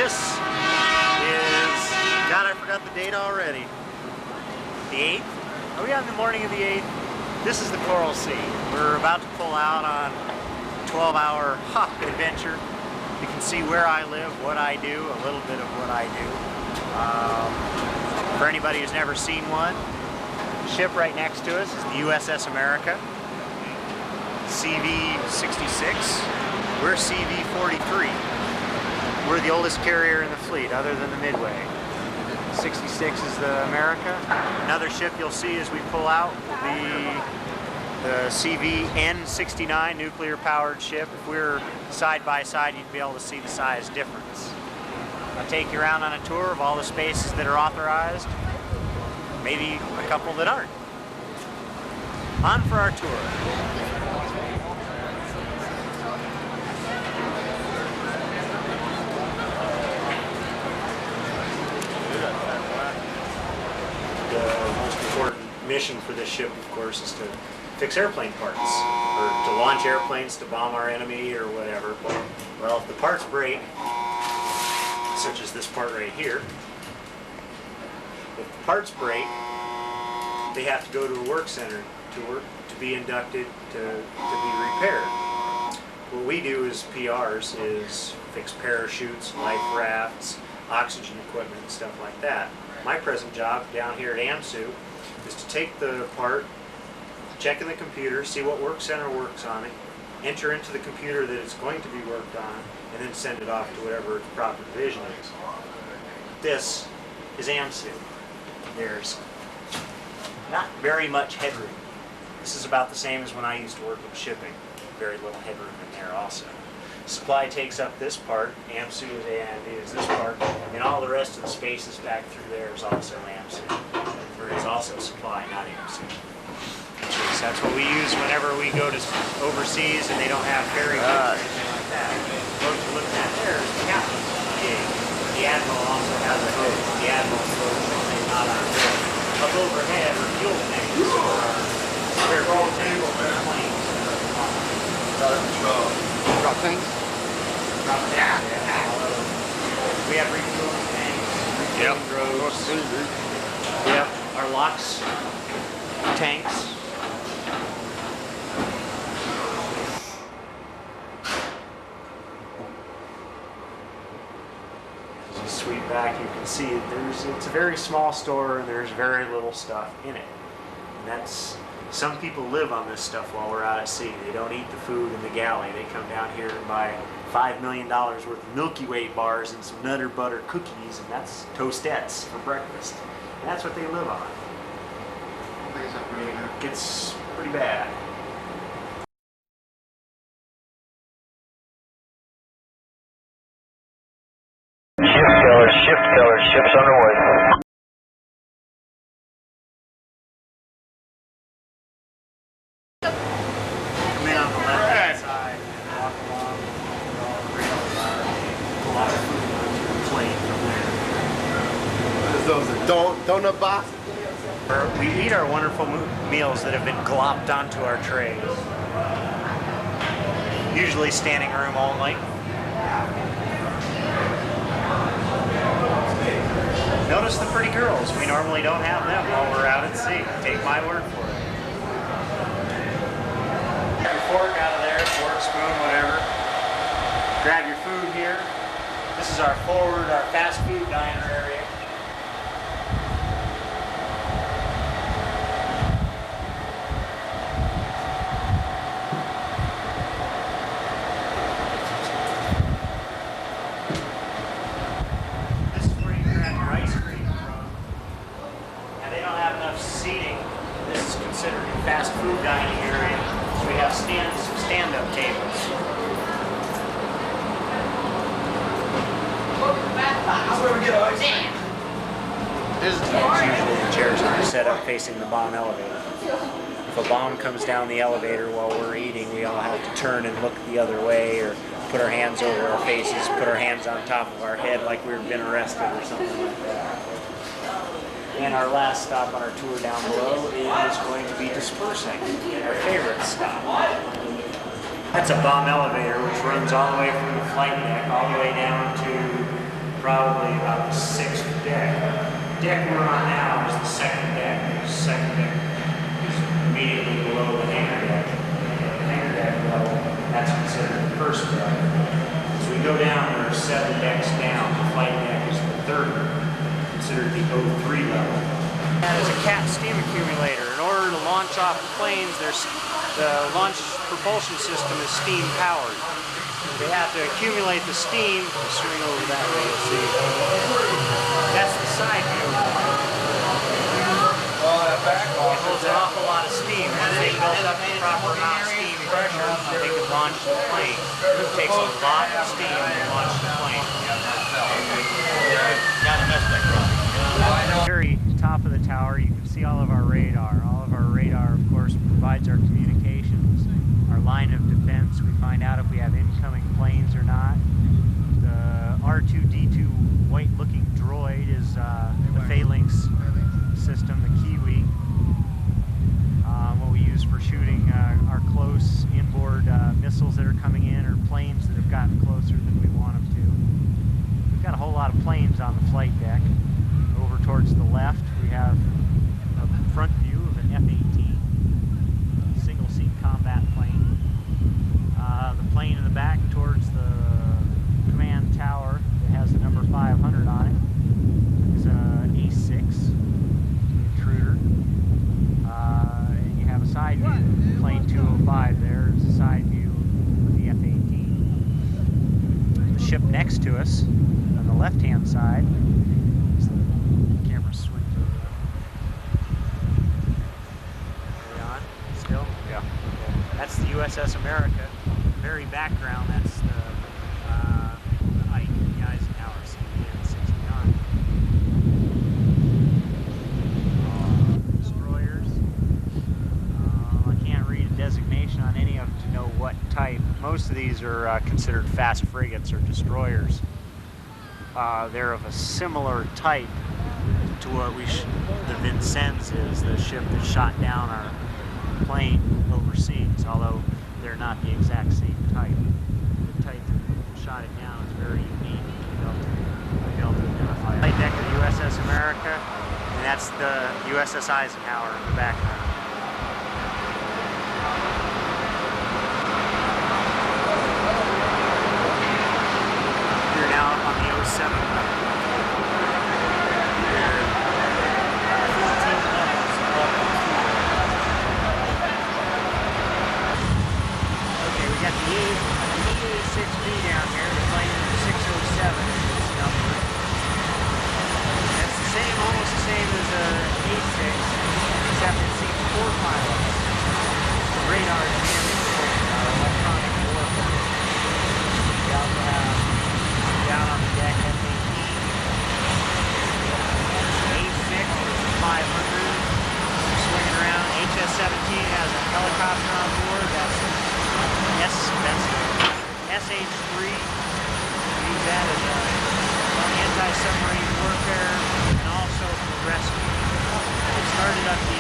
This is, God, I forgot the date already. The 8th? Are we on the morning of the 8th? This is the Coral Sea. We're about to pull out on a 12-hour adventure. You can see where I live, what I do, a little bit of what I do. For anybody who's never seen one, the ship right next to us is the USS America, CV-66. We're CV-43. We're the oldest carrier in the fleet, other than the Midway. 66 is the America. Another ship you'll see as we pull out will be the CV-69 nuclear-powered ship. If we're side by side, you'd be able to see the size difference. I'll take you around on a tour of all the spaces that are authorized, maybe a couple that aren't. On for our tour. The most important mission for this ship, of course, is to fix airplane parts, or to launch airplanes to bomb our enemy or whatever. Well, if the parts break, such as this part right here, if the parts break, they have to go to a work center to be inducted to be repaired. What we do as PRs is fix parachutes, life rafts, oxygen equipment, and stuff like that. My present job down here at AMSU is to take the part, check in the computer, see what work center works on it, enter into the computer that it's going to be worked on, and then send it off to whatever its proper division is. This is AMSU. There's not very much headroom. This is about the same as when I used to work with shipping. Very little headroom in there also. Supply takes up this part, AMSU is this part, and all the rest of the spaces back through there is also AMSU. Or is also supply, not AMSU. That's what we use whenever we go to overseas and they don't have ferry boats or anything like that. What you're looking at there is the captain's gig. The admiral also has a boat. The admiral's boat is not on board. Up overhead are fuel tanks or spare fuel tanks for planes. Drop tanks? Drop tanks, yeah. We have refueling tanks, refueling droves. Yep, our LOX tanks. As you sweep back, you can see it's a very small store and there's very little stuff in it. And that's, some people live on this stuff while we're out at sea. They don't eat the food in the galley. They come down here and buy $5 million worth of Milky Way bars and some Nutter Butter cookies, and that's Toastettes for breakfast. And that's what they live on. It gets pretty bad. Shift killer, ships underway. Come in on the left-hand side, walk along, all the rails are, pull out food on your plate from there. Those are donut box. We eat our wonderful meals that have been glopped onto our trays. Usually standing room only. Notice the pretty girls. We normally don't have them while we're out at sea. Take my word for it. Grab your fork out of there, fork, spoon, whatever. Grab your food here. This is our forward, our fast food diner area. Considered a fast food dining area, so we have some stand-up tables. Usually the chairs are set up facing the bomb elevator. If a bomb comes down the elevator while we're eating, we all have to turn and look the other way, or put our hands over our faces, put our hands on top of our head like we've been arrested or something like that. And our last stop on our tour down below is going to be dispersing, our favorite stop. That's a bomb elevator which runs all the way from the flight deck all the way down to probably about the 6th deck. The deck we're on now is the 2nd deck. The 2nd deck is immediately below the hangar deck. The hangar deck level, that's considered the 1st deck. As we go down, there are 7 decks down. The flight deck is the 3rd, considered the 03 level. That is a CAT steam accumulator. In order to launch off the planes, the launch propulsion system is steam powered. They have to accumulate the steam. Swing over that way, you'll see. That's the side view. It holds an awful lot of steam. Once they built up the proper amount of steam pressure, they can launch the plane. It takes a lot of steam to launch the plane. Very top of the tower, you can see all of our radar. All of our radar, of course, provides our communications, our line of defense. We find out if we have incoming planes or not. The R2-D2 white-looking droid is the phalanx system, the Kiwi. What we use for shooting our close inboard missiles that are coming in, or planes that have gotten closer than we want them to. We've got a whole lot of planes on the flight deck. Over towards the left, we have a front view of an F-18, single-seat combat plane. The plane in the back towards the command tower that has the number 500 on it is an A-6, intruder. And you have a side view, plane 205 there is a side view of the F-18. The ship next to us on the left-hand side, that's the USS America. Very background, that's the Ike, the Eisenhower CV-43. Destroyers. I can't read a designation on any of them to know what type. Most of these are considered fast frigates or destroyers. They're of a similar type to what the Vincennes is, the ship that shot down our plane overseas, although they're not the exact same type. The type that shot it down is very unique. We be able to identify it. Flight deck of the USS America, and that's the USS Eisenhower in the background. We're now up on the 07 level. The E-6B down here, the plane is 607 is its number. That's the same, almost the same as a A-6, except it seems 4 pilots. The radar is electronic warfare. Down on the deck, F-18. A-6 is 500. Swinging around. HS-17 has a helicopter on board. That's SH-3, use that as anti-submarine warfare and also for rescue. It started up the